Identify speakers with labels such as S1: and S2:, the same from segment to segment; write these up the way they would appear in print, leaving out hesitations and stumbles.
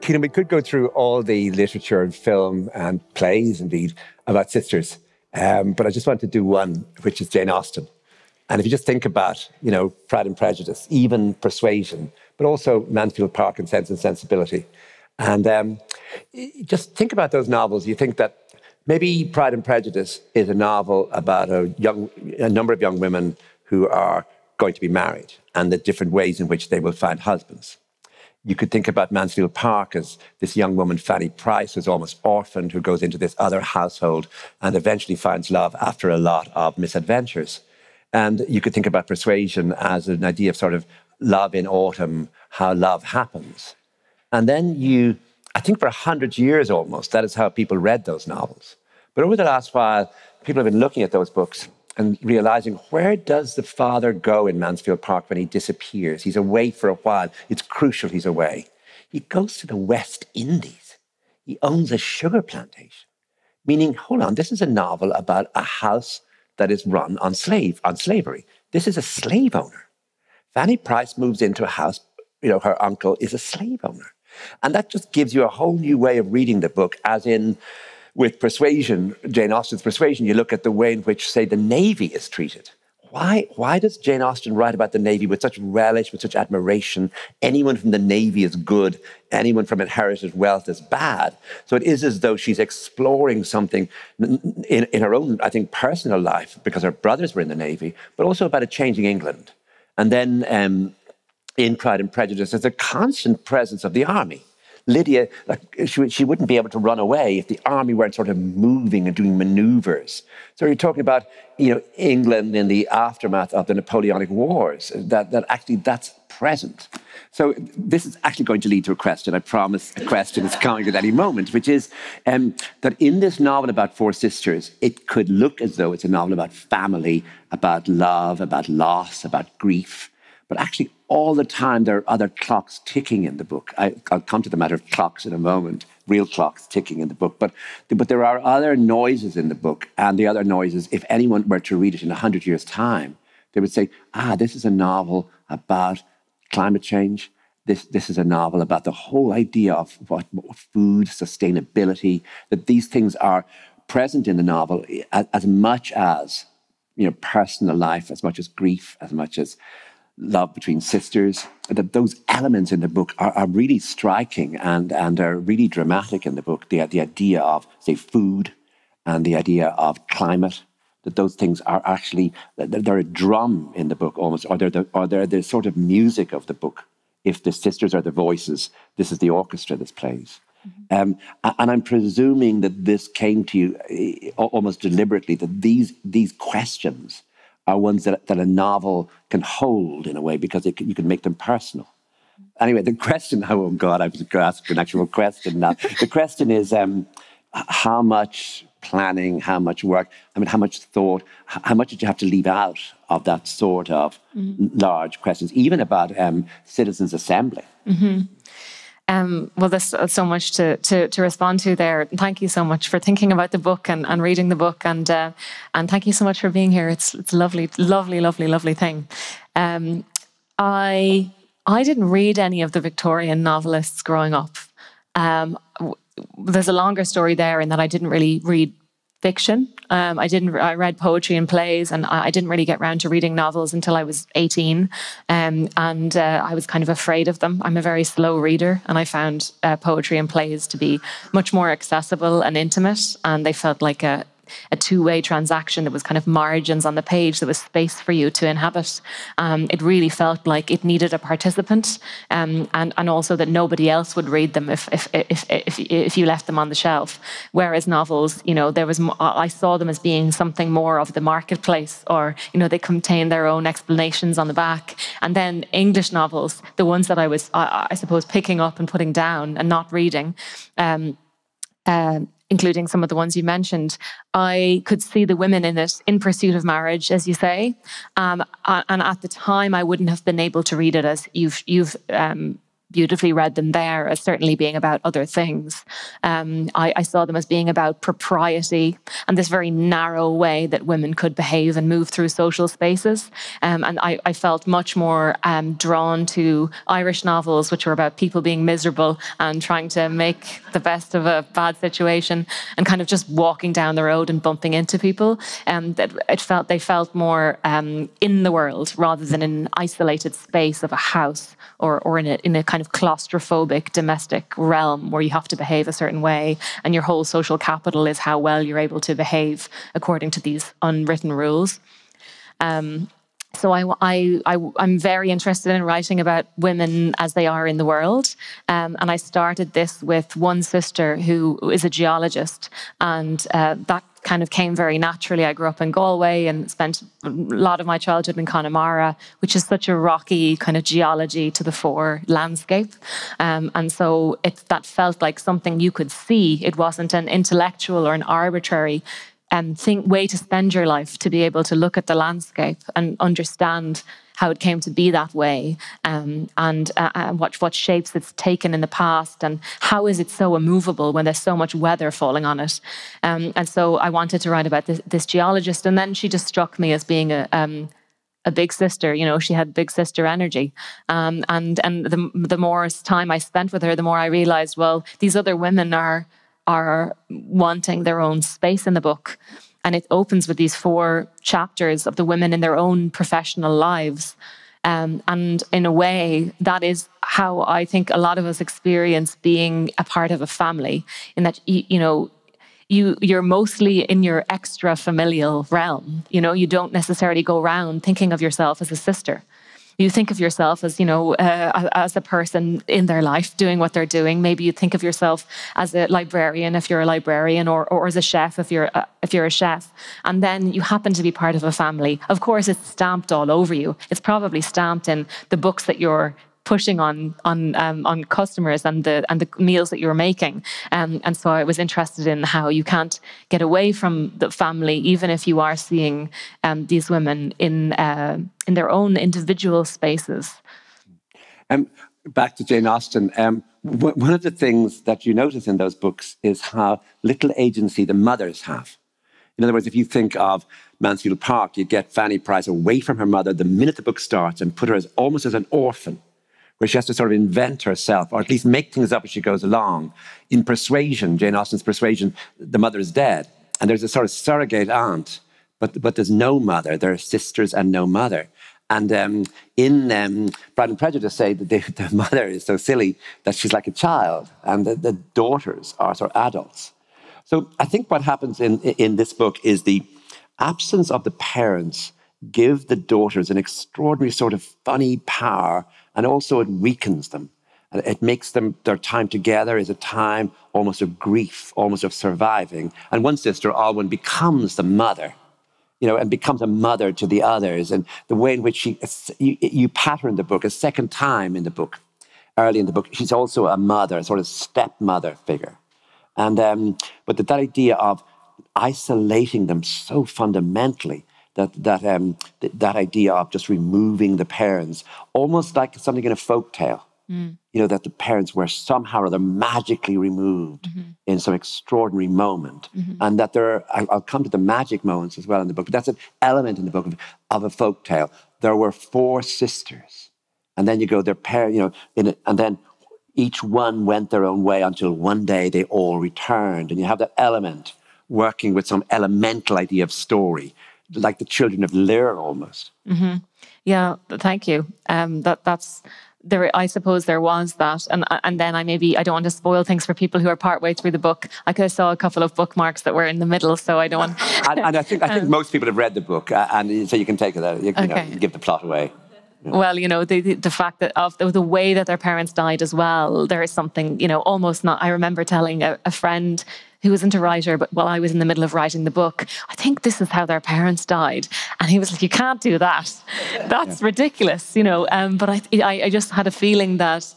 S1: We could go through all the literature and film and plays, indeed, about sisters. But I just want to do one, which is Jane Austen. And if you just think about, Pride and Prejudice, even Persuasion, but also Mansfield Park and Sense and Sensibility. And just think about those novels. You think that maybe Pride and Prejudice is a novel about a number of young women who are going to be married and the different ways in which they will find husbands. You could think about Mansfield Park as this young woman, Fanny Price, who's almost orphaned, who goes into this other household and eventually finds love after a lot of misadventures. And you could think about Persuasion as an idea of sort of love in autumn, how love happens. And then I think for 100 years almost, that is how people read those novels. But over the last while, people have been looking at those books and realizing, where does the father go in Mansfield Park when he disappears? He's away for a while. It's crucial he's away. He goes to the West Indies. He owns a sugar plantation. Meaning, hold on, this is a novel about a house that is run on slavery. This is a slave owner. Fanny Price moves into a house, her uncle is a slave owner. And that just gives you a whole new way of reading the book, as in, with Persuasion, Jane Austen's Persuasion, you look at the way in which, say, the Navy is treated. Why does Jane Austen write about the Navy with such relish, with such admiration? Anyone from the Navy is good. Anyone from inherited wealth is bad. So it is as though she's exploring something in her own, I think, personal life, because her brothers were in the Navy, but also about a changing England. And then in Pride and Prejudice, there's a constant presence of the army. Lydia, she wouldn't be able to run away if the army weren't sort of moving and doing maneuvers. So you're talking about, England in the aftermath of the Napoleonic Wars, that actually that's present. So this is actually going to lead to a question. I promise a question is coming at any moment, which is that in this novel about four sisters, it could look as though it's a novel about family, about love, about loss, about grief. But actually, all the time, there are other clocks ticking in the book. I'll come to the matter of clocks in a moment, real clocks ticking in the book. But there are other noises in the book. And the other noises, if anyone were to read it in 100 years' time, they would say, this is a novel about climate change. This is a novel about the whole idea of what food, sustainability, that these things are present in the novel as much as, personal life, as much as grief, as much as love between sisters, that those elements in the book are really striking and are really dramatic in the book. The idea of, say, food and the idea of climate, that those things are actually, they're a drum in the book almost, or they're the sort of music of the book. If the sisters are the voices, this is the orchestra that plays. Mm-hmm. And I'm presuming that this came to you almost deliberately, that these questions are ones that a novel can hold in a way, because you can make them personal. Anyway, the question, oh God, I was going to ask an actual question now. The question is how much planning, how much work, how much thought, how much did you have to leave out of that sort of large questions, even about citizens' assembly?
S2: Mm-hmm. Well, there's so much to respond to there. Thank you so much for thinking about the book and reading the book, and thank you so much for being here. It's lovely, lovely, lovely, lovely thing. I didn't read any of the Victorian novelists growing up. There's a longer story there in that I didn't really read fiction. I read poetry and plays, and I didn't really get round to reading novels until I was 18. And I was kind of afraid of them. I'm a very slow reader, and I found poetry and plays to be much more accessible and intimate, and they felt like a two-way transaction. There was kind of margins on the page. There was space for you to inhabit. It really felt like it needed a participant, and also that nobody else would read them if you left them on the shelf. Whereas novels, I saw them as being something more of the marketplace, or they contain their own explanations on the back. And then English novels, the ones that I was, I suppose, picking up and putting down and not reading. Including some of the ones you mentioned, I could see the women in it in pursuit of marriage, as you say. And at the time, I wouldn't have been able to read it as you've beautifully read them there as certainly being about other things. I saw them as being about propriety and this very narrow way that women could behave and move through social spaces. And I felt much more drawn to Irish novels, which were about people being miserable and trying to make the best of a bad situation and kind of just walking down the road and bumping into people. That they felt more in the world rather than in an isolated space of a house or in a kind of claustrophobic domestic realm where you have to behave a certain way and your whole social capital is how well you're able to behave according to these unwritten rules. So I'm very interested in writing about women as they are in the world. And I started this with one sister who is a geologist, and that kind of came very naturally. I grew up in Galway and spent a lot of my childhood in Connemara, which is such a rocky kind of geology to the fore landscape. And so that felt like something you could see. It wasn't an intellectual or an arbitrary way to spend your life, to be able to look at the landscape and understand how it came to be that way, and what shapes it's taken in the past, and how is it so immovable when there's so much weather falling on it. And so I wanted to write about this geologist, and then she just struck me as being a big sister. You know, she had big sister energy, and the more time I spent with her, the more I realized, well, these other women are wanting their own space in the book. And it opens with these 4 chapters of the women in their own professional lives. And in a way, that is how I think a lot of us experience being a part of a family, in that, you're mostly in your extra familial realm. You know, you don't necessarily go around thinking of yourself as a sister. You think of yourself as, as a person in their life doing what they're doing. Maybe you think of yourself as a librarian if you're a librarian, or as a chef if you're a chef. And then you happen to be part of a family. Of course, it's stamped all over you. It's probably stamped in the books that you're pushing on customers and the meals that you're making. And so I was interested in how you can't get away from the family, even if you are seeing these women in their own individual spaces.
S1: Back to Jane Austen, one of the things that you notice in those books is how little agency the mothers have. In other words, if you think of Mansfield Park, you get Fanny Price away from her mother the minute the book starts and put her almost as an orphan, where she has to sort of invent herself, or at least make things up as she goes along. In Persuasion, Jane Austen's Persuasion, the mother is dead, and there's a sort of surrogate aunt, but there's no mother. There are sisters and no mother. And in Pride and Prejudice say that the mother is so silly that she's like a child, and the daughters are sort of adults. So I think what happens in this book is the absence of the parents give the daughters an extraordinary sort of funny power, and also it weakens them. And it makes their time together is a time almost of grief, almost of surviving. And one sister, Alwyn, becomes the mother, and becomes a mother to the others. And the way in which you pattern the book a second time in the book, early in the book, she's also a mother, a sort of stepmother figure. And but that idea of isolating them so fundamentally, that idea of just removing the parents, almost like something in a folk tale, that the parents were somehow or other magically removed in some extraordinary moment. And that I'll come to the magic moments as well in the book, but that's an element in the book of a folk tale. There were 4 sisters, and then you go, their parents, and then each one went their own way until one day they all returned. And you have that element working with some elemental idea of story, like the children of Lear almost.
S2: Yeah, thank you. That's there. I suppose there was that, and then I don't want to spoil things for people who are partway through the book. I saw a couple of bookmarks that were in the middle, so I don't want.
S1: and I think most people have read the book, and so you can take it out. You give the plot away.
S2: Well, the fact that of the way that their parents died as well, there is something, almost not. I remember telling a friend who wasn't a writer, but while I was in the middle of writing the book, I think this is how their parents died. And he was like, you can't do that. That's ridiculous, But I just had a feeling that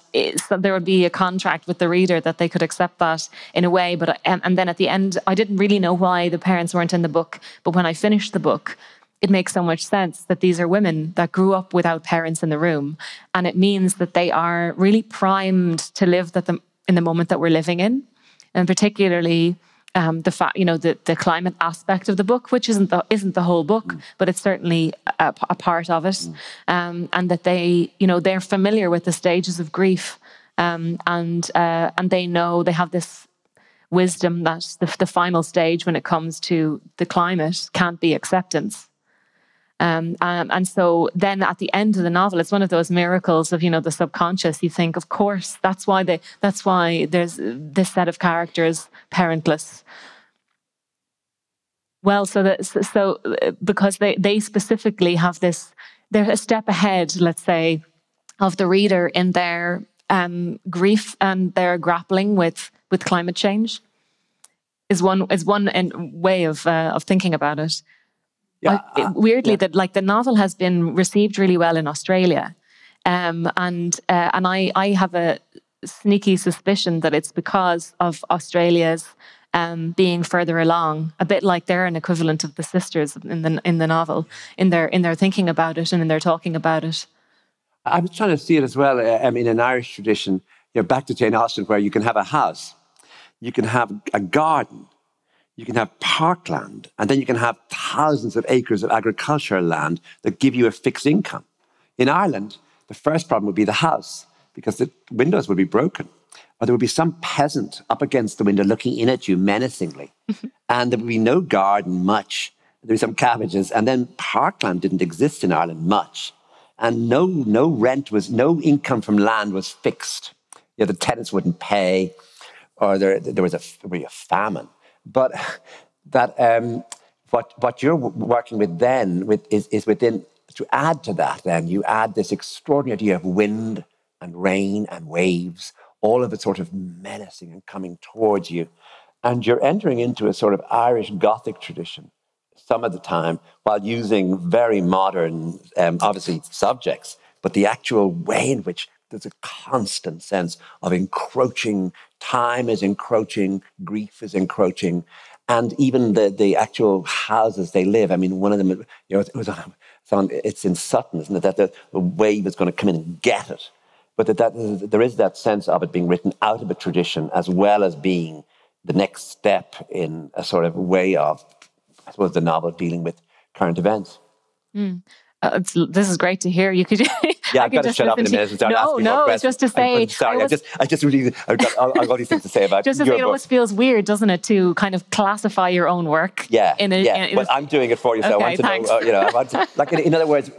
S2: there would be a contract with the reader that they could accept that in a way. But and then at the end, I didn't really know why the parents weren't in the book. But when I finished the book, it makes so much sense that these are women that grew up without parents in the room. And it means that they are really primed to live in the moment that we're living in. And particularly the fact, the climate aspect of the book, which isn't the whole book, but it's certainly a part of it. And that they're familiar with the stages of grief. And they know, they have this wisdom that the final stage when it comes to the climate can't be acceptance. And so then at the end of the novel, it's one of those miracles of, the subconscious. You think, of course, that's why there's this set of characters parentless. Well, because they specifically have this, they're a step ahead, let's say, of the reader in their grief, and their grappling with climate change is one way of thinking about it.
S1: Yeah,
S2: weirdly, that the novel has been received really well in Australia, and I have a sneaky suspicion that it's because of Australia's being further along, a bit like they're an equivalent of the sisters in the novel, in their thinking about it and in their talking about it.
S1: I was trying to see it as well. In an Irish tradition, back to Jane Austen, where you can have a house, you can have a garden, you can have parkland, and then you can have thousands of acres of agricultural land that give you a fixed income. In Ireland, the first problem would be the house, because the windows would be broken. Or there would be some peasant up against the window looking in at you menacingly. And there would be no garden much. There would be some cabbages. And then parkland didn't exist in Ireland much. And no income from land was fixed. The tenants wouldn't pay, or there would be a famine. But that what you're working with then is within, to add to that, then you add this extraordinary idea of wind and rain and waves, all of it sort of menacing and coming towards you. And you're entering into a sort of Irish Gothic tradition some of the time, while using very modern, obviously, subjects, but the actual way in which there's a constant sense of encroaching. Time is encroaching, grief is encroaching, and even the actual houses they live. I mean, one of them, it's in Sutton, isn't it, that the wave is going to come in and get it. But there is that sense of it being written out of a tradition, as well as being the next step in a sort of way of, I suppose, the novel dealing with current events.
S2: This is great to hear. You could,
S1: yeah, I've got to shut up in a minute and start asking more questions.
S2: It's just to say.
S1: I'm sorry, I've got all these things to say about
S2: just to
S1: your
S2: say, it almost feels weird, doesn't it, to kind of classify your own work?
S1: Yeah, well, I'm doing it for you, so
S2: okay,
S1: I want to
S2: thanks.
S1: know. Like in other words,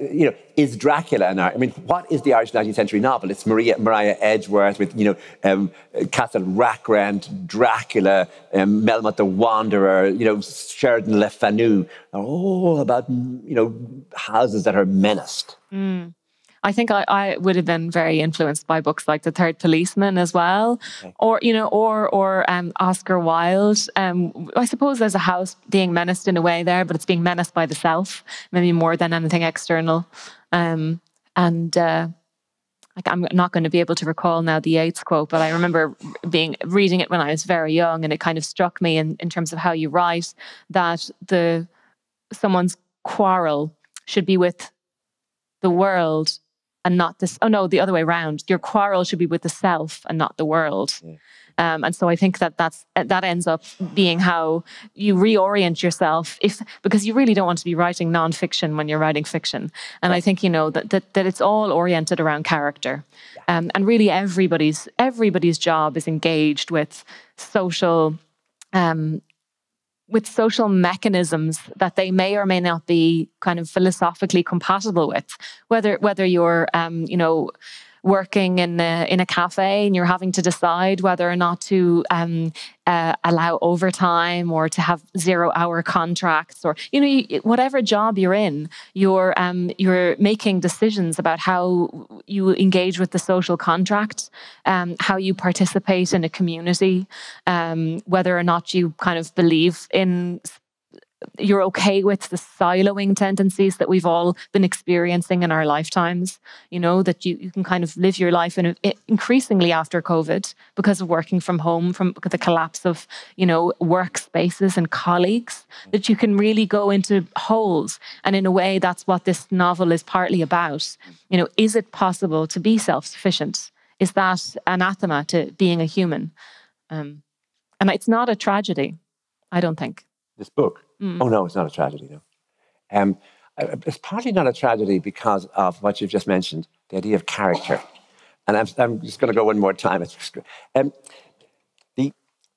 S1: is Dracula an Irish? I mean, what is the Irish 19th century novel? It's Maria Edgeworth with Castle Rackrent, Dracula, Melmoth the Wanderer, Sheridan Le Fanu, all about houses that are menaced.
S2: I think I would have been very influenced by books like The Third Policeman as well, okay. or Oscar Wilde. I suppose there's a house being menaced in a way there, but it's being menaced by the self, maybe more than anything external. I'm not going to be able to recall now the Yeats quote, but I remember reading it when I was very young, and it kind of struck me in terms of how you write that someone's quarrel should be with the world and not this. Oh no, the other way around. Your quarrel should be with the self and not the world. Yeah. And so I think that ends up being how you reorient yourself, because you really don't want to be writing nonfiction when you're writing fiction. And I think that it's all oriented around character, and really everybody's job is engaged with social. With social mechanisms that they may or may not be kind of philosophically compatible with, whether you're working in a cafe and you're having to decide whether or not to allow overtime or to have 0-hour contracts, or whatever job you're in, you're making decisions about how you engage with the social contract, how you participate in a community, whether or not you kind of believe in you're okay with the siloing tendencies that we've all been experiencing in our lifetimes, that you can kind of live your life increasingly after COVID because of working from home, from the collapse of, workspaces and colleagues, that you can really go into holes. And in a way, that's what this novel is partly about. Is it possible to be self-sufficient? Is that anathema to being a human? And it's not a tragedy, I don't think.
S1: This book? Oh, no, it's not a tragedy, no. It's partly not a tragedy because of what you've just mentioned, the idea of character. And I'm just going to go one more time.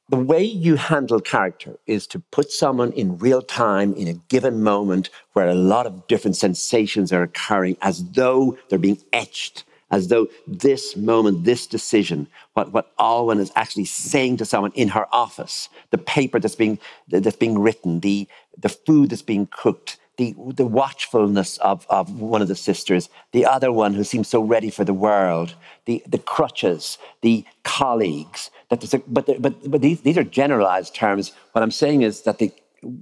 S1: The way you handle character is to put someone in real time in a given moment where a lot of different sensations are occurring as though they're being etched, as though this moment, this decision, what Aoilinn is actually saying to someone in her office, the paper that's being written, the food that's being cooked, the watchfulness of one of the sisters, the other one who seems so ready for the world, the crutches, the colleagues. But these are generalized terms. What I'm saying is that the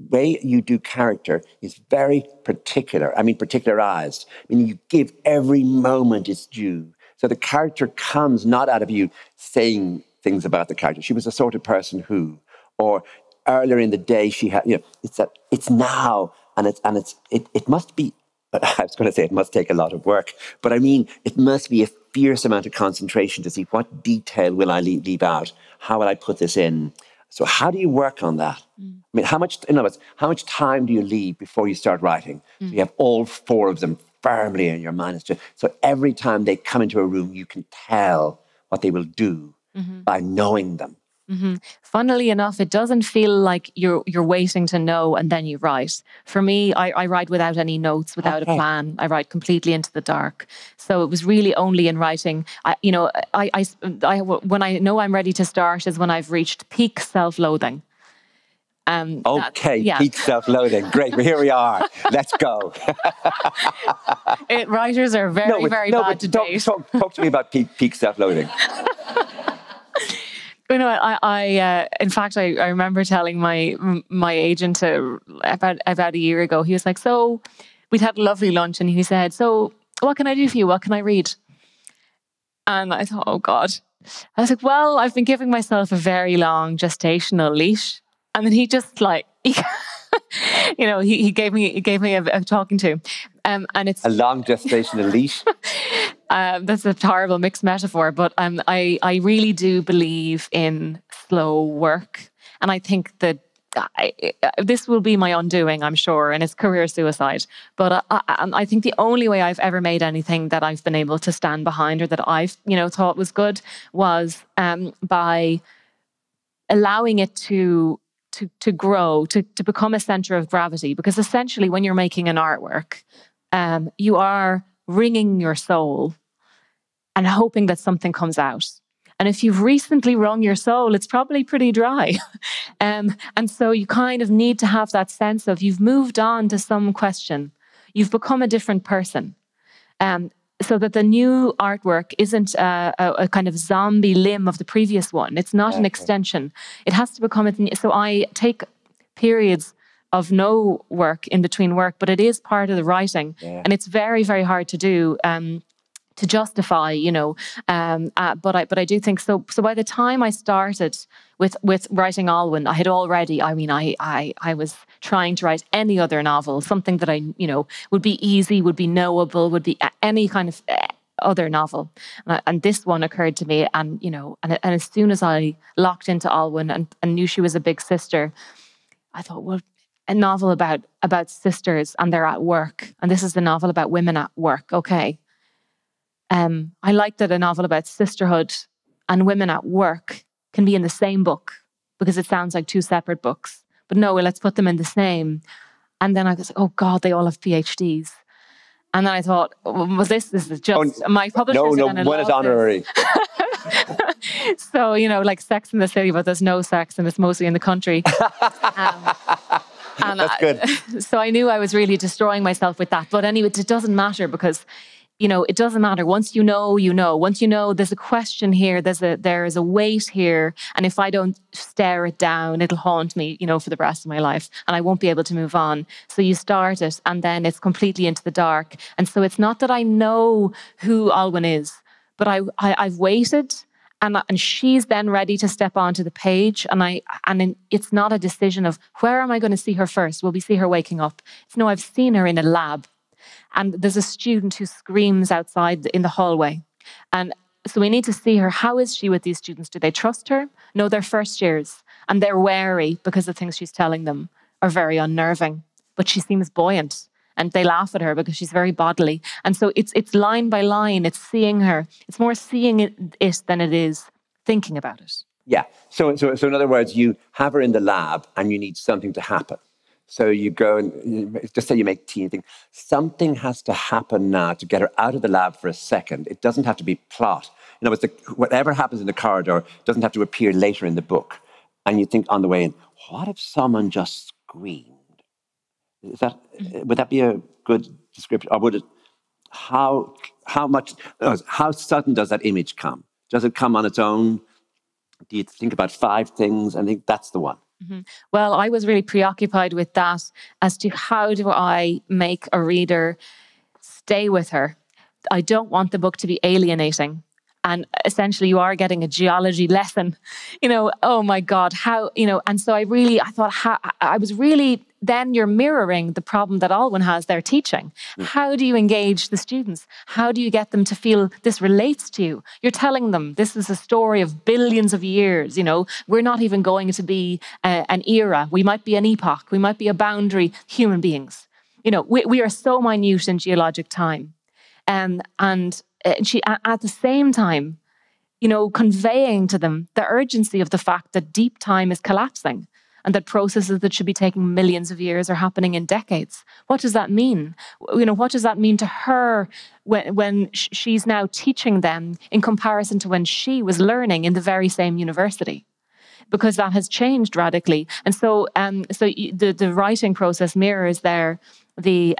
S1: way you do character is very particular. I mean, particularized. I mean, you give every moment its due. So the character comes not out of you saying things about the character. She was the sort of person who, or earlier in the day, she had, it's now, and it must be, I was going to say it must take a lot of work, but I mean, it must be a fierce amount of concentration to see what detail will I leave out? How will I put this in? So how do you work on that? I mean, how much time do you leave before you start writing? So you have all four of them firmly in your mind. So every time they come into a room, you can tell what they will do by knowing them.
S2: Funnily enough, it doesn't feel like you're waiting to know and then you write. For me, I write without any notes, without a plan. I write completely into the dark. So it was really only in writing. When I know I'm ready to start is when I've reached peak self-loathing.
S1: Peak self-loathing. Great. Well, here we are. Let's go.
S2: Writers are very bad to date.
S1: Talk to me about peak self-loathing.
S2: In fact, I remember telling my agent about a year ago. He was like, "So we'd had a lovely lunch," and he said, "So what can I do for you? What can I read?" And I thought, "Oh God." I was like, "Well, I've been giving myself a very long gestational leash," and then he just he gave me a talking to, and it's
S1: a long gestational leash.
S2: That's a horrible mixed metaphor, but I really do believe in slow work, and I think that this will be my undoing, I'm sure, and it's career suicide. But I think the only way I've ever made anything that I've been able to stand behind or that I've thought was good was by allowing it to grow, to become a center of gravity. Because essentially, when you're making an artwork, you are wringing your soul and hoping that something comes out. And if you've recently wrung your soul, it's probably pretty dry. And so you kind of need to have that sense of you've moved on to some question. You've become a different person. So that the new artwork isn't a kind of zombie limb of the previous one. It's not an extension. It has to become... So I take periods of no work in between work, but it is part of the writing. Yeah. And it's very, very hard to do, to justify, but I do think so. So by the time I started with writing Aoilinn, I had already, I was trying to write any other novel, something that I, would be easy, would be knowable, would be any kind of other novel. And this one occurred to me, and as soon as I locked into Aoilinn and knew she was a big sister, I thought, well, a novel about sisters and they're at work. And this is the novel about women at work. Okay. I like that a novel about sisterhood and women at work can be in the same book because it sounds like two separate books. But no, let's put them in the same. And then I was like, oh God, they all have PhDs. And then I thought, well, this is just my publishers.
S1: No, one is honorary.
S2: So, like Sex in the City, but there's no sex and it's mostly in the country.
S1: That's good.
S2: So I knew I was really destroying myself with that. But anyway, it doesn't matter because you know, it doesn't matter. Once you know, you know. Once you know there's a question here, there is a weight here. And if I don't stare it down, it'll haunt me, you know, for the rest of my life. And I won't be able to move on. So you start it and then it's completely into the dark. And so it's not that I know who Ailinn is, but I've waited and she's then ready to step onto the page. And it's not a decision of where am I going to see her first? Will we see her waking up? It's no, I've seen her in a lab. And there's a student who screams outside in the hallway. And so we need to see her. How is she with these students? Do they trust her? No, they're first years. And they're wary because the things she's telling them are very unnerving. But she seems buoyant. And they laugh at her because she's very bodily. And so it's line by line. It's seeing her. It's more seeing it than it is thinking about it.
S1: Yeah. So in other words, you have her in the lab and you need something to happen. So you go and just say you make tea and think, something has to happen now to get her out of the lab for a second. It doesn't have to be plot. In other words, whatever happens in the corridor doesn't have to appear later in the book. And you think on the way in, what if someone just screamed? Would that be a good description? Or would it, how sudden does that image come? Does it come on its own? Do you think about 5 things and think that's the one?
S2: Mm-hmm. Well, I was really preoccupied with that as to how do I make a reader stay with her. I don't want the book to be alienating. And essentially you are getting a geology lesson, you know, oh my God, how, you know, and so I thought, I was really, then you're mirroring the problem that Ailinn has there teaching. How do you engage the students? How do you get them to feel this relates to you? You're telling them this is a story of billions of years, you know, we're not even going to be an era. We might be an epoch. We might be a boundary, human beings. You know, we are so minute in geologic time. And she, at the same time, you know, conveying to them the urgency of the fact that deep time is collapsing and that processes that should be taking millions of years are happening in decades. What does that mean? You know, what does that mean to her when she's now teaching them in comparison to when she was learning in the very same university? Because that has changed radically. And so the writing process mirrors there the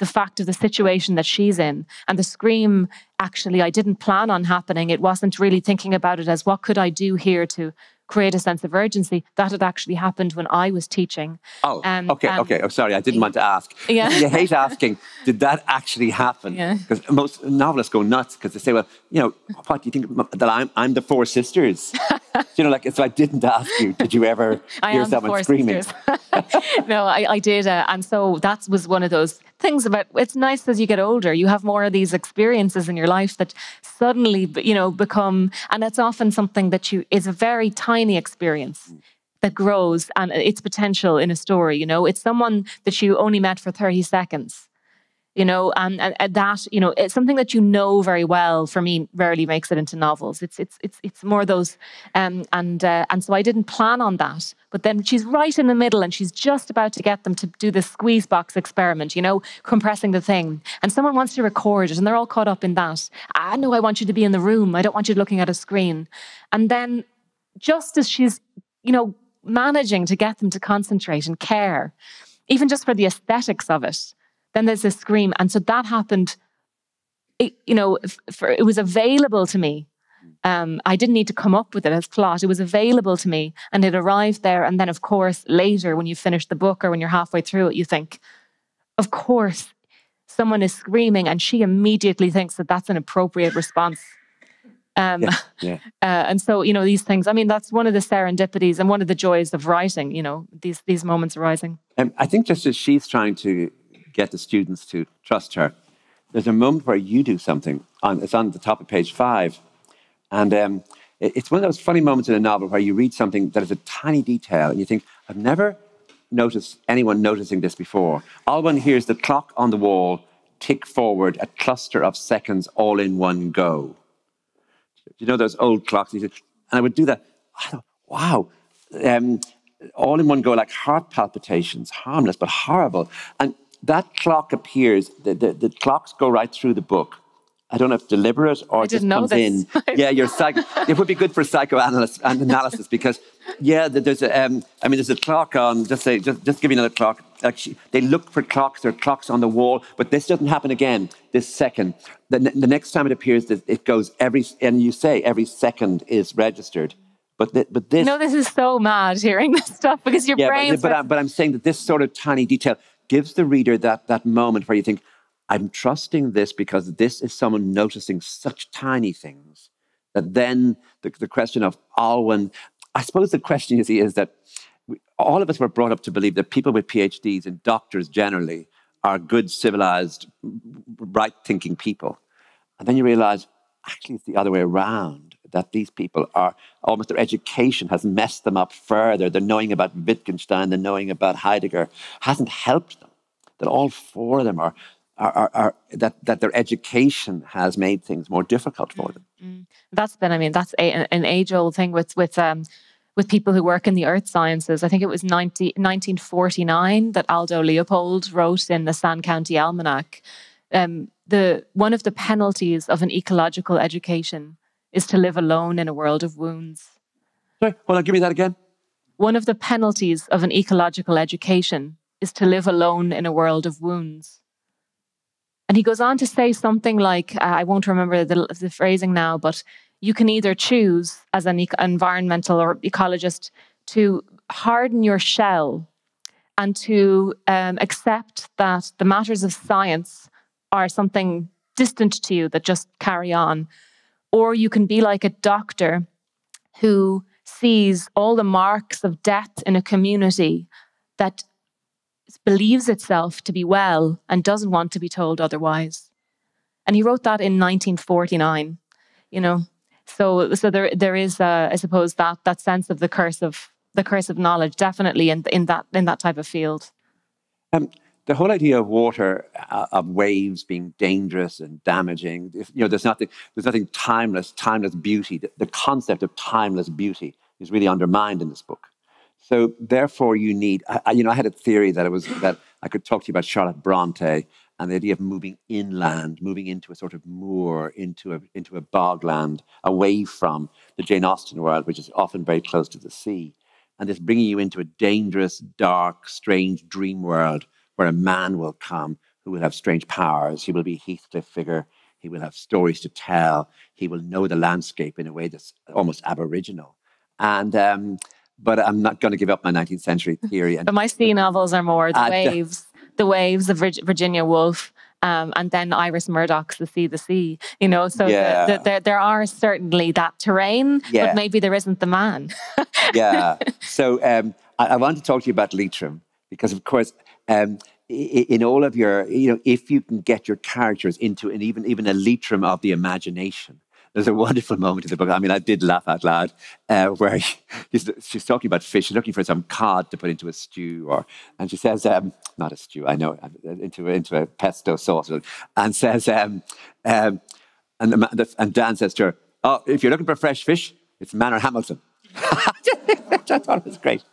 S2: fact of the situation that she's in. And the scream, actually, I didn't plan on happening. It wasn't really thinking about it as what could I do here to create a sense of urgency. That had actually happened when I was teaching.
S1: Oh, okay. Oh, sorry, I didn't want to ask.
S2: Yeah.
S1: You hate asking, did that actually happen? Because most novelists go nuts because they say, well, you know, what do you think that I'm the 4 sisters? You know, like, so I didn't ask you, did you ever hear someone screaming?
S2: No, I did. And so that was one of those things about, it's nice as you get older, you have more of these experiences in your life that suddenly, you know, become, and it's often something that is a very tiny experience that grows and its potential in a story, you know, it's someone that you only met for 30 seconds. You know, and that, you know, it's something that you know very well. For me, rarely makes it into novels. It's more those, and so I didn't plan on that. But then she's right in the middle, and she's just about to get them to do the squeeze box experiment. You know, compressing the thing, and someone wants to record it, and they're all caught up in that. No, I want you to be in the room. I don't want you looking at a screen. And then, just as she's, you know, managing to get them to concentrate and care, even just for the aesthetics of it. Then there's this scream. And so that happened, it was available to me. I didn't need to come up with it as plot. It was available to me and it arrived there. And then, of course, later when you finish the book or when you're halfway through it, you think, of course, someone is screaming and she immediately thinks that that's an appropriate response. And so, you know, these things, I mean, that's one of the serendipities and one of the joys of writing, you know, these moments arising.
S1: I think just as she's trying to get the students to trust her, there's a moment where you do something. It's on the top of page 5. And it's one of those funny moments in a novel where you read something that is a tiny detail and you think, I've never noticed anyone noticing this before. Ailinn hears the clock on the wall tick forward a cluster of seconds all in one go. You know those old clocks? And I would do that. I thought, wow. All in one go, like heart palpitations, harmless but horrible. And that clock appears, the clocks go right through the book. I don't know if deliberate or just comes in. Yeah, it would be good for psychoanalysis and analysis because, yeah, there's a clock on, just give you another clock, like they look for clocks, there are clocks on the wall, but this doesn't happen again this second. The next time it appears, it goes and you say every second is registered. But this...
S2: No, this is so mad hearing this stuff because your brain...
S1: But I'm saying that this sort of tiny detail gives the reader that moment where you think, I'm trusting this because this is someone noticing such tiny things. That then the question of Alwyn, I suppose the question you see is that all of us were brought up to believe that people with PhDs and doctors generally are good, civilized, right-thinking people. And then you realize, actually, it's the other way around, that these people are, almost their education has messed them up further. They're knowing about Wittgenstein, they're knowing about Heidegger, hasn't helped them. That all four of them that their education has made things more difficult for them.
S2: That's been, I mean, that's an age-old thing with people who work in the earth sciences. I think it was 1949 that Aldo Leopold wrote in the San County Almanac, one of the penalties of an ecological education is to live alone in a world of wounds.
S1: Sorry, hold on, give me that again.
S2: One of the penalties of an ecological education is to live alone in a world of wounds. And he goes on to say something like, I won't remember the phrasing now, but you can either choose as an environmental or ecologist to harden your shell and to accept that the matters of science are something distant to you that just carry on. Or you can be like a doctor who sees all the marks of death in a community that believes itself to be well and doesn't want to be told otherwise. And he wrote that in 1949, you know. So there is, I suppose, that sense of the curse of knowledge, definitely in that type of field.
S1: The whole idea of water, of waves being dangerous and damaging, there's nothing timeless beauty. The concept of timeless beauty is really undermined in this book. So therefore, you need. I had a theory that I could talk to you about Charlotte Bronte and the idea of moving inland, moving into a sort of moor, into a bogland, away from the Jane Austen world, which is often very close to the sea, and this bringing you into a dangerous, dark, strange dream world where a man will come who will have strange powers. He will be a Heathcliff figure. He will have stories to tell. He will know the landscape in a way that's almost aboriginal. And but I'm not going to give up my 19th century theory.
S2: But my sea novels are more the waves of Virginia Woolf, and then Iris Murdoch's The Sea. You know, so there are certainly that terrain, but maybe there isn't the man.
S1: Yeah. So I want to talk to you about Leitrim because, of course, in all of your, if you can get your characters into even a Leitrim of the imagination. There's a wonderful moment in the book. I mean, I did laugh out loud where she's talking about fish. She's looking for some cod to put into a stew, and she says, not a stew, I know, into a pesto sauce, and says, and Dan says to her, "Oh, if you're looking for fresh fish, it's Manor Hamilton." Which I thought was great.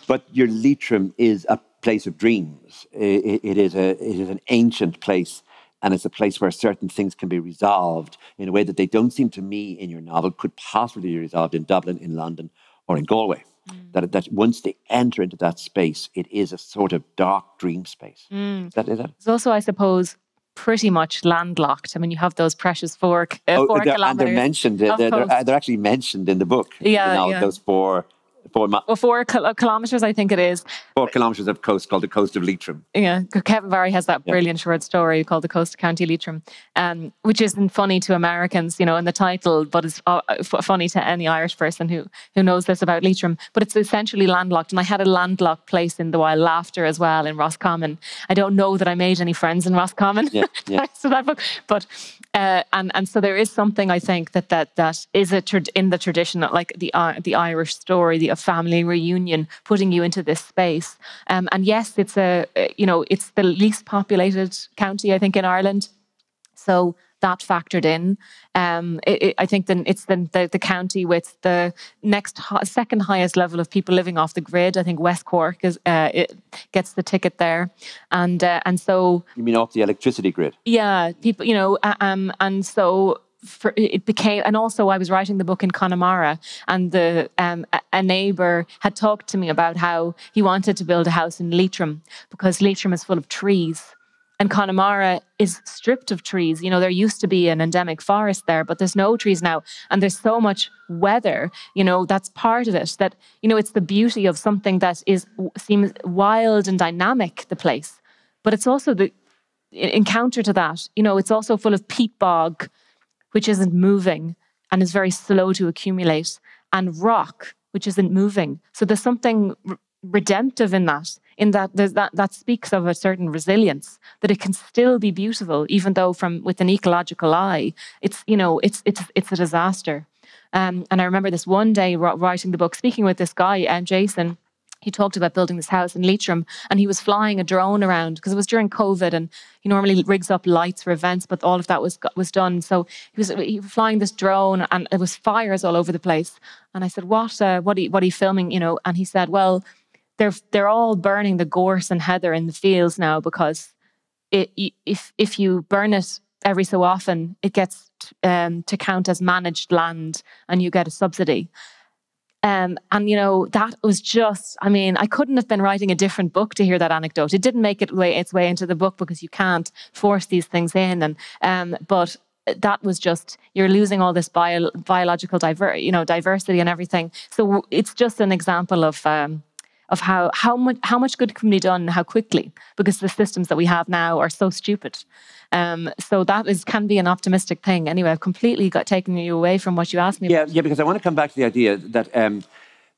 S1: But your Leitrim is a place of dreams. It is an ancient place. And it's a place where certain things can be resolved in a way that they don't seem to me in your novel could possibly be resolved in Dublin, in London, or in Galway. That once they enter into that space, it is a sort of dark dream space. Is that?
S2: It's also, I suppose, pretty much landlocked. I mean, you have those precious 4 kilometers.
S1: And they're mentioned. They're actually mentioned in the book. Those 4
S2: kilometers, I think it is.
S1: 4 kilometres of coast called the Coast of Leitrim.
S2: Yeah, Kevin Barry has that brilliant short story called The Coast of County Leitrim, which isn't funny to Americans, in the title, but it's funny to any Irish person who knows this about Leitrim. But it's essentially landlocked, and I had a landlocked place in the Wild Laughter as well in Roscommon. I don't know that I made any friends in Roscommon thanks to that book, but and so there is something, I think, that is in the tradition, like the Irish story, the family reunion, putting you into this space. And yes, it's it's the least populated county, I think, in Ireland. So that factored in. I think then it's the county with the second highest level of people living off the grid. I think West Cork it gets the ticket there, and so.
S1: You mean off the electricity grid?
S2: Yeah, people, and so it became, and also I was writing the book in Connemara, and a neighbour had talked to me about how he wanted to build a house in Leitrim because Leitrim is full of trees. And Connemara is stripped of trees. You know, there used to be an endemic forest there, but there's no trees now. And there's so much weather, you know, that's part of it. That, you know, it's the beauty of something that seems wild and dynamic, the place. But it's also in counter to that, you know, it's also full of peat bog, which isn't moving and is very slow to accumulate, and rock, which isn't moving. So there's something redemptive in that there's that speaks of a certain resilience, that it can still be beautiful, even though with an ecological eye, it's, you know, it's a disaster. And I remember this one day writing the book, speaking with this guy, Jason. He talked about building this house in Leitrim, and he was flying a drone around because it was during COVID, and he normally rigs up lights for events, but all of that was done. So he was flying this drone, and it was fires all over the place. And I said, "What are you filming?" You know, and he said, "Well, they're all burning the gorse and heather in the fields now because if you burn it every so often, it gets to count as managed land, and you get a subsidy." And, you know, that was just, I mean, I couldn't have been writing a different book to hear that anecdote. It didn't make its way into the book because you can't force these things in. But that was just, you're losing all this biological diversity and everything. So it's just an example of how much good can be done and how quickly, because the systems that we have now are so stupid. So that can be an optimistic thing. Anyway, I've completely taken you away from what you asked me about.
S1: Yeah, because I want to come back to the idea that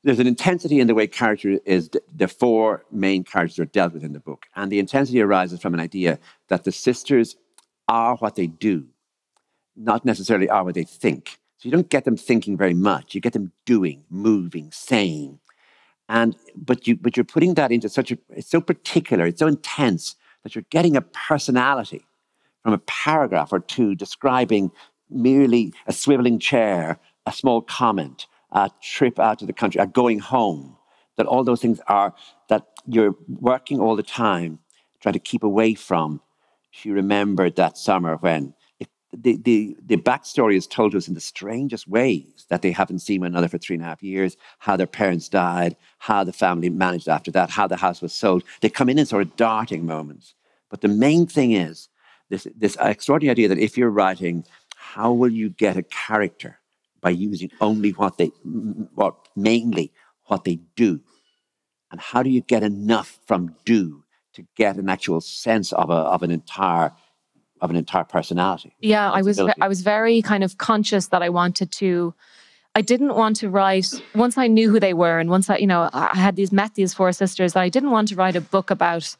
S1: there's an intensity in the way character is, the four main characters are dealt with in the book. And the intensity arises from an idea that the sisters are what they do, not necessarily are what they think. So you don't get them thinking very much. You get them doing, moving, saying. But you're putting that into it's so particular, it's so intense that you're getting a personality from a paragraph or two describing merely a swiveling chair, a small comment, a trip out to the country, a going home. That all those things are that you're working all the time, trying to keep away from. She remembered that summer when the backstory is told to us in the strangest ways, that they haven't seen one another for 3.5 years, how their parents died, how the family managed after that, how the house was sold. They come in sort of darting moments. But the main thing is this extraordinary idea that if you're writing, how will you get a character by using only mainly what they do? And how do you get enough from do to get an actual sense of an entire personality?
S2: Yeah, I was very kind of conscious that I didn't want to write, once I knew who they were, and once I had met these four sisters, I didn't want to write a book about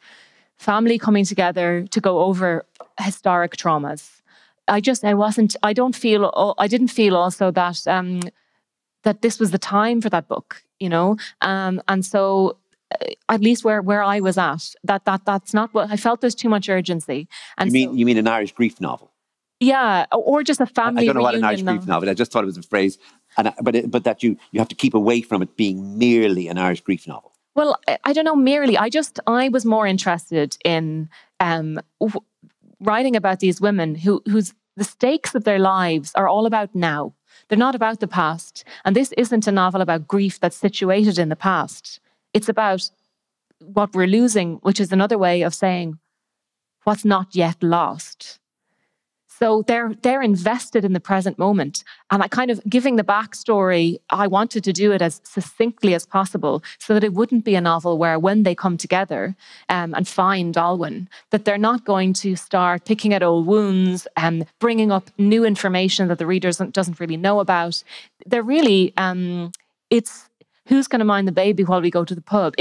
S2: family coming together to go over historic traumas. I didn't feel also that that this was the time for that book, you know, and so at least where I was at, that's not what I felt. There's too much urgency. And
S1: you mean an Irish grief novel?
S2: Yeah, or just a family.
S1: I don't know what an Irish
S2: novel.
S1: grief novel. I just thought it was a phrase, but that you have to keep away from it being merely an Irish grief novel.
S2: Well, I don't know. Merely, I was more interested in writing about these women whose the stakes of their lives are all about now. They're not about the past, and this isn't a novel about grief that's situated in the past. It's about what we're losing, which is another way of saying what's not yet lost. So they're invested in the present moment. And I kind of, giving the backstory, I wanted to do it as succinctly as possible so that it wouldn't be a novel where when they come together and find Alwyn, that they're not going to start picking at old wounds and bringing up new information that the reader doesn't really know about. They're really, it's, who's going to mind the baby while we go to the pub?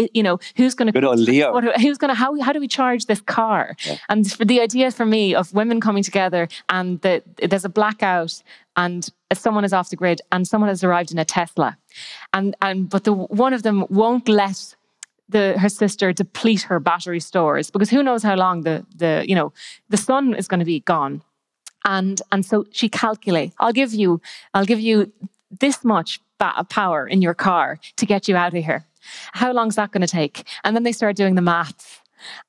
S2: Who's going to...
S1: Good old Leo.
S2: How do we charge this car? Yeah. And for the idea for me of women coming together and there's a blackout and someone is off the grid and someone has arrived in a Tesla. But one of them won't let her sister deplete her battery stores because who knows how long the sun is going to be gone. And so she calculates, I'll give you this much power in your car to get you out of here. How long is that going to take? And then they start doing the maths.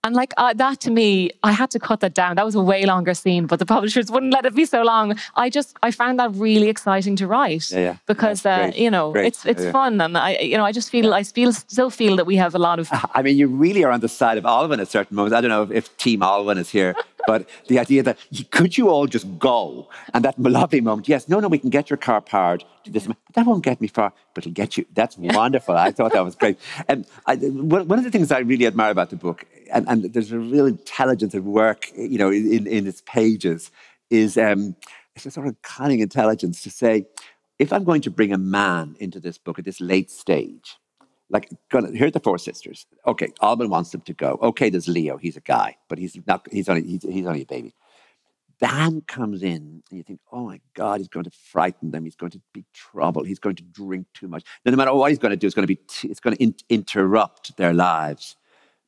S2: And like that to me, I had to cut that down. That was a way longer scene, but the publishers wouldn't let it be so long. I found that really exciting to write because you know, it's fun, and I just feel still feel that we have a lot of.
S1: I mean, you really are on the side of Alwyn at certain moments. I don't know if Team Alwyn is here, but the idea that could you all just go, and that lovely moment. Yes, no, we can get your car powered to this. But that won't get me far, but it'll get you. That's wonderful. I thought that was great. And one of the things I really admire about the book, and there's a real intelligence at work, you know, in its pages, is it's a sort of cunning intelligence to say, if I'm going to bring a man into this book at this late stage, like, here are the four sisters. Okay, Alban wants them to go. Okay, there's Leo. He's a guy, but he's only a baby. Dan comes in, and you think, oh my God, he's going to frighten them. He's going to be trouble. He's going to drink too much. No matter what he's going to do, it's going to interrupt their lives.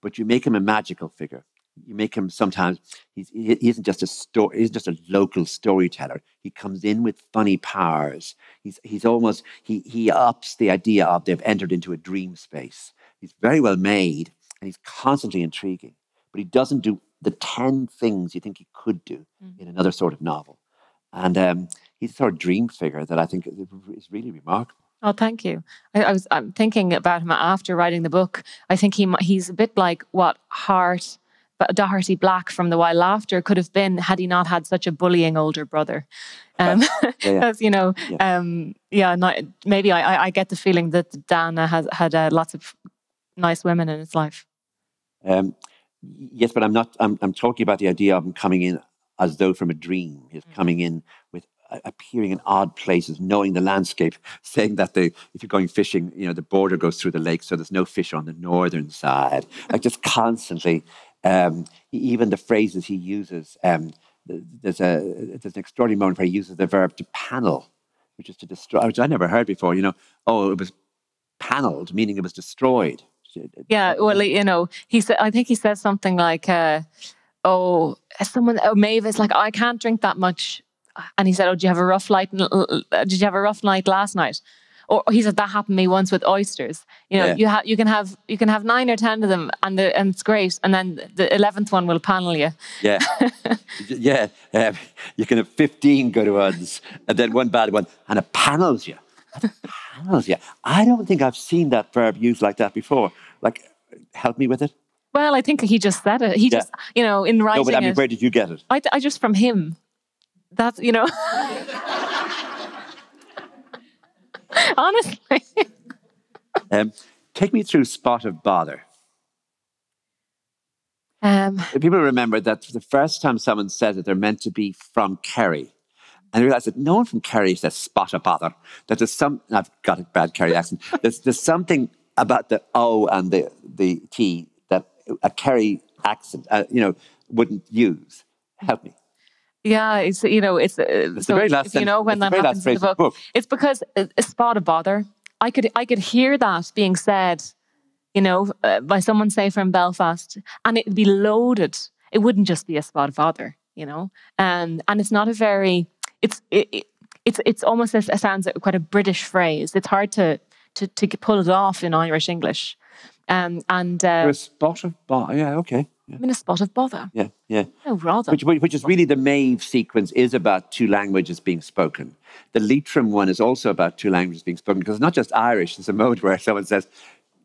S1: But you make him a magical figure. You make him sometimes, he isn't just a local storyteller. He comes in with funny powers. He's almost, he ups the idea of they've entered into a dream space. He's very well made, and he's constantly intriguing. But he doesn't do the 10 things you think he could do in another sort of novel. And he's a sort of dream figure that I think is really remarkable.
S2: Oh, thank you. I'm thinking about him after writing the book. I think he's a bit like what Doherty Black from The Wild Laughter could have been had he not had such a bullying older brother. As you know, maybe I get the feeling that Dana has had lots of nice women in his life.
S1: Yes, but I'm talking about the idea of him coming in as though from a dream. He's coming in with appearing in odd places, knowing the landscape, saying that if you're going fishing, you know, the border goes through the lake, so there's no fish on the northern side. Like, just constantly, even the phrases he uses. There's an extraordinary moment where he uses the verb to panel, which is to destroy, which I never heard before. You know, it was panelled, meaning it was destroyed.
S2: Yeah, well, you know, I think he says something like, Mavis, like, I can't drink that much. And he said, did you have a rough night last night? Or he said, that happened to me once with oysters. You know, you can have 9 or 10 of them, and it's great. And then the 11th one will panel you.
S1: Yeah, you can have 15 good ones, and then one bad one, and it panels you. Panels you. I don't think I've seen that verb used like that before. Like, help me with it.
S2: Well, I think he just said it. He just, you know, in writing.
S1: No, but I mean, where did you get it?
S2: I just from him. That's, you know. Honestly.
S1: Take me through Spot of Bother. People remember that the first time someone says it, they're meant to be from Kerry. And I realised that no one from Kerry says Spot of Bother. That there's I've got a bad Kerry accent. There's something about the O and the T that a Kerry accent, wouldn't use. Help me.
S2: Yeah, it's the very last. You know, when that happens in the book, it's because a spot of bother. I could hear that being said, you know, by someone, say, from Belfast, and it'd be loaded. It wouldn't just be a spot of bother, you know, and it's not a very. It's almost it sounds like quite a British phrase. It's hard to pull it off in Irish English. A
S1: spot of bother. Yeah, okay. Yeah.
S2: I mean, a spot of bother.
S1: Yeah.
S2: No, rather.
S1: Which is really the Maeve sequence is about 2 languages being spoken. The Leitrim one is also about 2 languages being spoken, because it's not just Irish. There's a moment where someone says,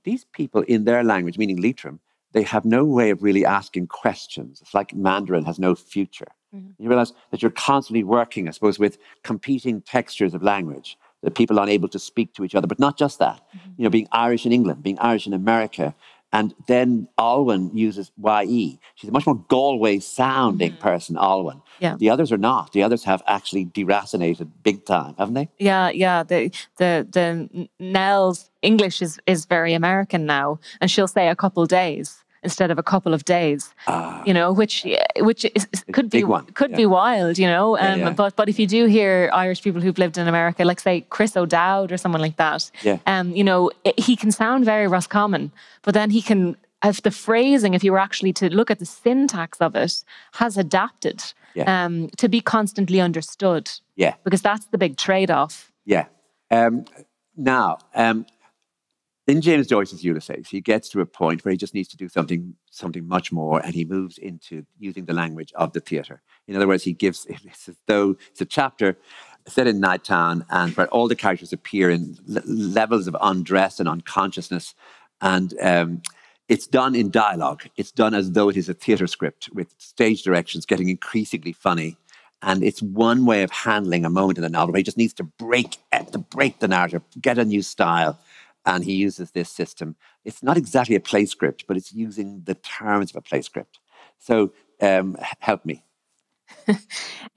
S1: these people in their language, meaning Leitrim, they have no way of really asking questions. It's like Mandarin has no future. Mm-hmm. You realise that you're constantly working, I suppose, with competing textures of language, that people are unable to speak to each other. But not just that. Mm-hmm. You know, being Irish in England, being Irish in America. And then Alwyn uses YE. She's a much more Galway-sounding person, Alwyn.
S2: Yeah.
S1: The others are not. The others have actually deracinated big time, haven't they?
S2: Yeah. The Nell's English is very American now, and she'll say a couple days instead of a couple of days. You know, which could be wild, you know. But if you do hear Irish people who've lived in America, like, say, Chris O'Dowd or someone like that, you know, he can sound very Roscommon, but then he can, if the phrasing, if you were actually to look at the syntax of it, has adapted to be constantly understood. Yeah. Because that's the big trade-off.
S1: Yeah. Now, In James Joyce's Ulysses, he gets to a point where he just needs to do something much more, and he moves into using the language of the theatre. In other words, it's as though it's a chapter set in Nighttown, and where all the characters appear in levels of undress and unconsciousness, and it's done in dialogue. It's done as though it is a theatre script with stage directions getting increasingly funny. And it's one way of handling a moment in the novel where he just needs to break the narrative, get a new style. And he uses this system. It's not exactly a play script, but it's using the terms of a play script. So help me.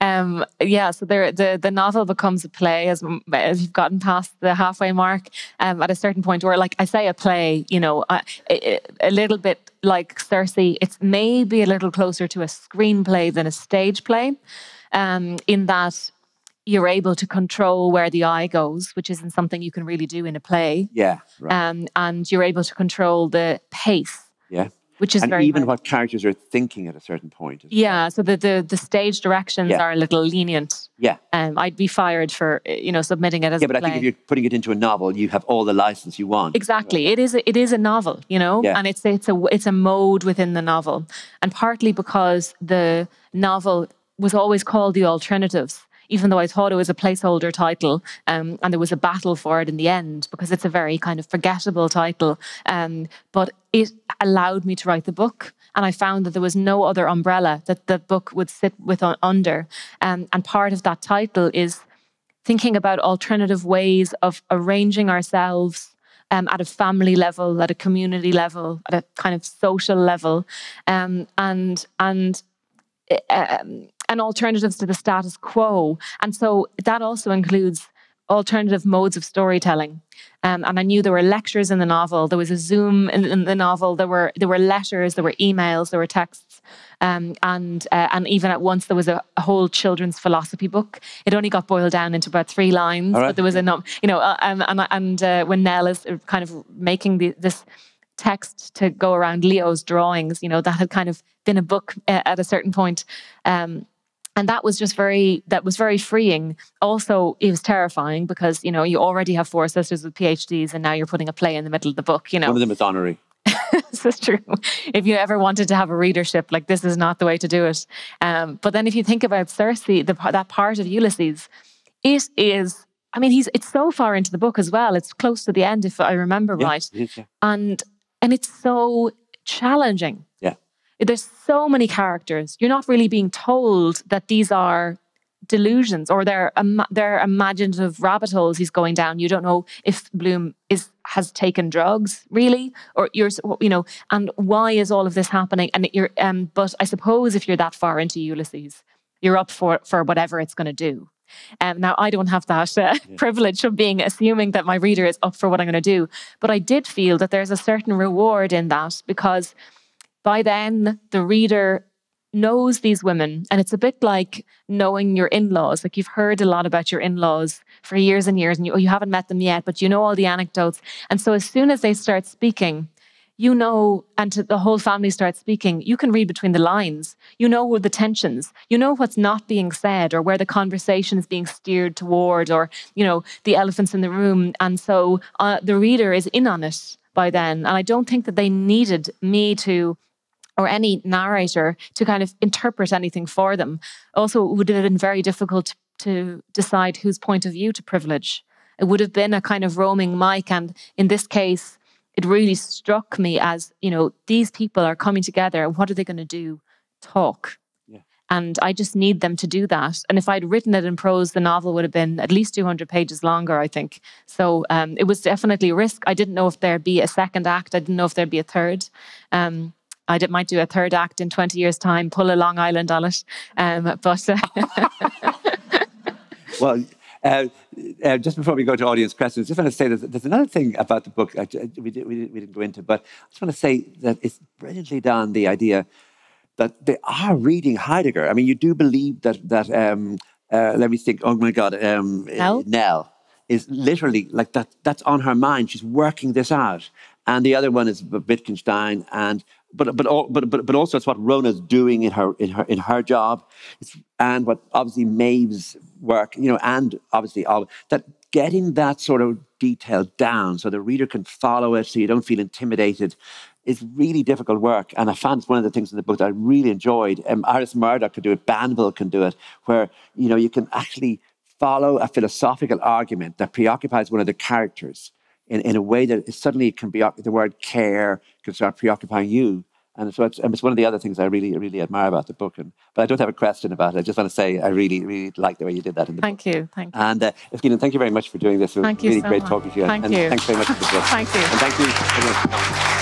S2: So the novel becomes a play as you've gotten past the halfway mark. At a certain point where, like I say, a play, a little bit like Circe, it's maybe a little closer to a screenplay than a stage play, in that you're able to control where the eye goes, which isn't something you can really do in a play.
S1: Yeah, right.
S2: And you're able to control the pace.
S1: Yeah.
S2: Which is
S1: and even what characters are thinking at a certain point.
S2: Yeah, so the stage directions are a little lenient.
S1: Yeah.
S2: I'd be fired for submitting it as a play.
S1: Yeah, but I think if you're putting it into a novel, you have all the license you want.
S2: Exactly. Right. It is a novel, and it's a mode within the novel. And partly because the novel was always called The Alternatives, even though I thought it was a placeholder title, and there was a battle for it in the end, because it's a very kind of forgettable title. But it allowed me to write the book, and I found that there was no other umbrella that the book would sit with under. And part of that title is thinking about alternative ways of arranging ourselves at a family level, at a community level, at a kind of social level, and alternatives to the status quo. And so that also includes alternative modes of storytelling. And I knew there were lectures in the novel. There was a Zoom in the novel. There were letters, there were emails, there were texts. And even at once there was a whole children's philosophy book. It only got boiled down into about 3 lines, but there was when Nell is kind of making this text to go around Leo's drawings, that had kind of been a book at a certain point. And that was very freeing. Also, it was terrifying because, you already have 4 sisters with PhDs and now you're putting a play in the middle of the book,
S1: One of them is honorary.
S2: This is true. If you ever wanted to have a readership, like, this is not the way to do it. But then if you think about Circe, that part of Ulysses, it is, it's so far into the book as well. It's close to the end, if I remember right.
S1: It is, yeah.
S2: And it's so challenging.
S1: Yeah.
S2: There's so many characters. You're not really being told that these are delusions or they're imaginative rabbit holes he's going down. You don't know if Bloom has taken drugs, really, or and why is all of this happening? And but I suppose if you're that far into Ulysses, you're up for whatever it's going to do. Now, I don't have that privilege of assuming that my reader is up for what I'm going to do, but I did feel that there's a certain reward in that, because by then the reader knows these women, and it's a bit like knowing your in-laws. Like, you've heard a lot about your in-laws for years and years, and you haven't met them yet, but you know all the anecdotes. And so as soon as they start speaking, and the whole family starts speaking, you can read between the lines. You know the tensions. You know what's not being said, or where the conversation is being steered toward, or, the elephants in the room. And so the reader is in on it by then. And I don't think that they needed me to, or any narrator, to kind of interpret anything for them. Also, it would have been very difficult to decide whose point of view to privilege. It would have been a kind of roaming mic. And in this case, it really struck me as, these people are coming together. What are they going to do? Talk. Yeah. And I just need them to do that. And if I'd written it in prose, the novel would have been at least 200 pages longer, I think. So it was definitely a risk. I didn't know if there'd be a second act. I didn't know if there'd be a third. I might do a third act in 20 years' time, pull a Long Island on it.
S1: Well, just before we go to audience questions, just want to say there's another thing about the book we didn't go into, but I just want to say that it's brilliantly done, the idea that they are reading Heidegger. You do believe that let me think, oh my God, Nell is literally like that. That's on her mind. She's working this out. And the other one is Wittgenstein, but also it's what Rona's doing in her job, and what obviously Maeve's
S3: work, you know, and obviously all that, getting that sort of detail down so the reader can follow it, so you don't feel intimidated, is really difficult work. And I found it's one of the things in the book that I really enjoyed. Iris Murdoch could do it, Banville can do it, where, you know, you can actually follow a philosophical argument that preoccupies one of the characters in a way that suddenly can be, the word care can start preoccupying you. And so it's one of the other things I really, really admire about the book. But I don't have a question about it. I just want to say I really, really like the way you did that in the book.
S2: Thank you.
S3: And Caoilinn, thank you very much for doing this. It was
S2: thank you
S3: really
S2: so
S3: great
S2: much.
S3: talking to you.
S2: Thank
S3: and
S2: you.
S3: Thanks very much for the book.
S2: Thank you.
S3: And thank you.